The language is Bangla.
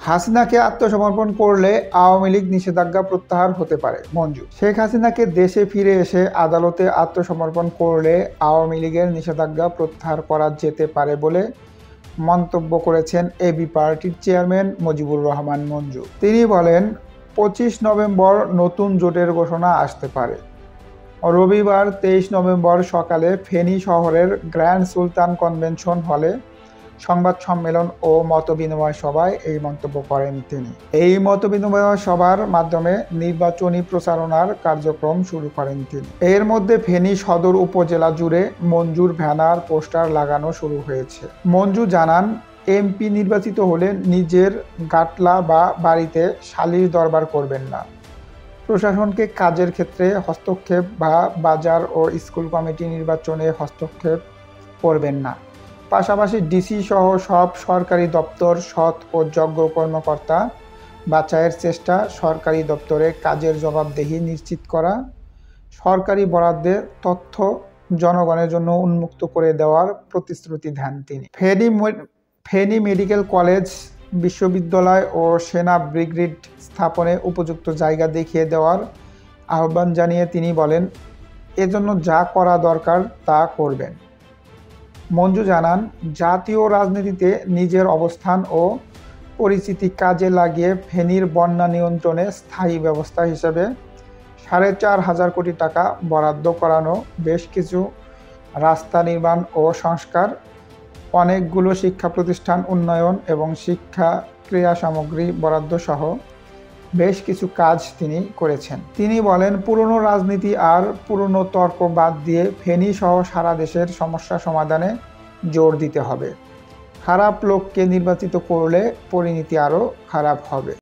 হাসিনাকে আত্মসমর্পণ করলে আওয়ামী লীগ নিষেধাজ্ঞা প্রত্যাহার হতে পারে। মঞ্জু, শেখ হাসিনাকে দেশে ফিরে এসে আদালতে আত্মসমর্পণ করলে আওয়ামী লীগের নিষেধাজ্ঞা প্রত্যাহার করা যেতে পারে বলে মন্তব্য করেছেন এবি পার্টির চেয়ারম্যান মুজিবুর রহমান মঞ্জু। তিনি বলেন, 25 নভেম্বর নতুন জোটের ঘোষণা আসতে পারে। রবিবার 23 নভেম্বর সকালে ফেনী শহরের গ্র্যান্ড সুলতান কনভেনশন হলে সংবাদ সম্মেলন ও মতবিনিময় সভায় এই মন্তব্য করেন তিনি। এই মতবিনিময় সভার মাধ্যমে নির্বাচনী প্রচারণার কার্যক্রম শুরু করেন তিনি। এর মধ্যে ফেনী সদর উপজেলা জুড়ে মঞ্জুর ব্যানার পোস্টার লাগানো শুরু হয়েছে। মঞ্জু জানান, এমপি নির্বাচিত হলে নিজের গাটলা বা বাড়িতে সালিশ দরবার করবেন না। প্রশাসনকে কাজের ক্ষেত্রে হস্তক্ষেপ বা বাজার ও স্কুল কমিটি নির্বাচনে হস্তক্ষেপ করবেন না। পাশাপাশি ডিসি সহ সব সরকারি দপ্তর সৎ ও যোগ্য কর্মকর্তা বাছাইয়ের চেষ্টা, সরকারি দপ্তরে কাজের জবাবদিহি নিশ্চিত করা, সরকারি বরাদ্দের তথ্য জনগণের জন্য উন্মুক্ত করে দেওয়ার প্রতিশ্রুতি দেন তিনি। ফেনী মেডিকেল কলেজ, বিশ্ববিদ্যালয় ও সেনা ব্রিগেড স্থাপনে উপযুক্ত জায়গা দেখিয়ে দেওয়ার আহ্বান জানিয়ে তিনি বলেন, এজন্য যা করা দরকার তা করবেন। মঞ্জু জানান, জাতীয় রাজনীতিতে নিজের অবস্থান ও পরিচিতি কাজে লাগিয়ে ফেনীর বন্যা নিয়ন্ত্রণে স্থায়ী ব্যবস্থা হিসেবে 4.5 কোটি টাকা বরাদ্দ করানো, বেশ কিছু রাস্তা নির্মাণ ও সংস্কার, অনেকগুলো শিক্ষা প্রতিষ্ঠান উন্নয়ন এবং শিক্ষা ক্রীড়া সামগ্রী বরাদ্দ সহ বেশ কিছু কাজ তিনি করেছেন। তিনি বলেন, পুরনো রাজনীতি আর পুরনো তর্ক বাদ দিয়ে ফেনী সহ সারা দেশের সমস্যা সমাধানে জোর দিতে হবে। খারাপ লোককে নির্বাচিত করলে পরিণতি আরও খারাপ হবে।